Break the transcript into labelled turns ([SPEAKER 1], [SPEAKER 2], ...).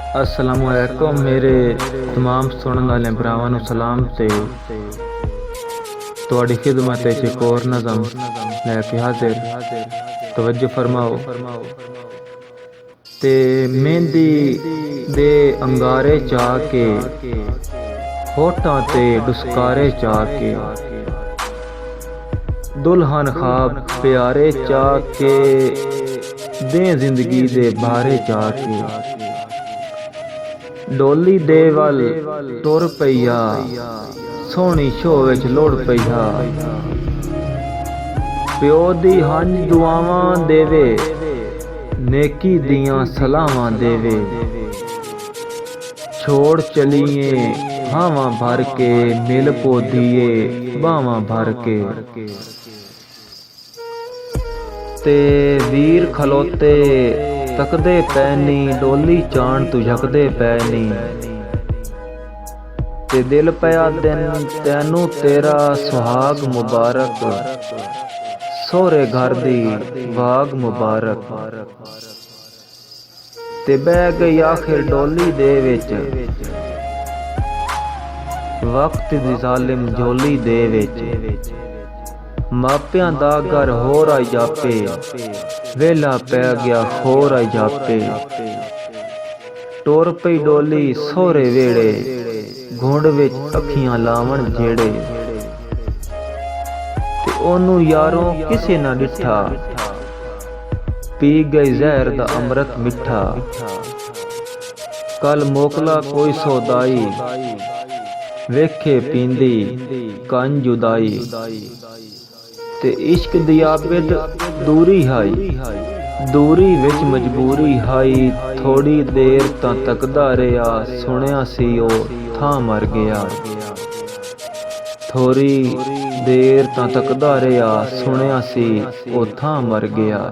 [SPEAKER 1] अस्सलामुअलैकुम मेरे तमाम सुनने वाले भरावां नूं सलाम ते तुहाडी खिदमत विच एक होर नज़म लैके हाजिर। तवज्जो फरमाओ। ते मेहंदी दे अंगारे चा के होठां ते डुस्कारे चा के दुल्हन ख्वाब प्यारे चा के दे जिंदगी दे बारे चा के डोली दे वल तुर पईया सोहनी शो विच लोड़ पईया प्यो दी हंज दुआवां देवे नेकी दियां सलावां देवे छोड़ चलिए हावां भर के मिल पोदिए बावां भर के ते वीर खलोते तकदे पैनी डोली चाण तू झकदे पैनी ते दिल पया दिन तैनू तेरा सुहाग मुबारक सोहरे घर दी वाग मुबारक ते बह गई आखिर डोली दे विच वक्त दी जालिम झोली दे विच मापियां दा घर होर आई जापे वेला पै गया होर आई जापे टुर पई डोली सोहरे वेड़े घुंड विच अखियां लावण जेड़े ते ओनू यारों किसे ना डिठा पी गई जहर दा अमृत मिठा कल मोकला कोई सौदाई वेखे पींदी कंज जुदाई ते इश्क दी आबिद दूरी हाई दूरी विच मजबूरी हाई थोड़ी देर तां तकदा रहा सुनिया सी ओ थां मर गया थोड़ी देर तां तकदा रहा सुनिया सी ओ थां मर गया।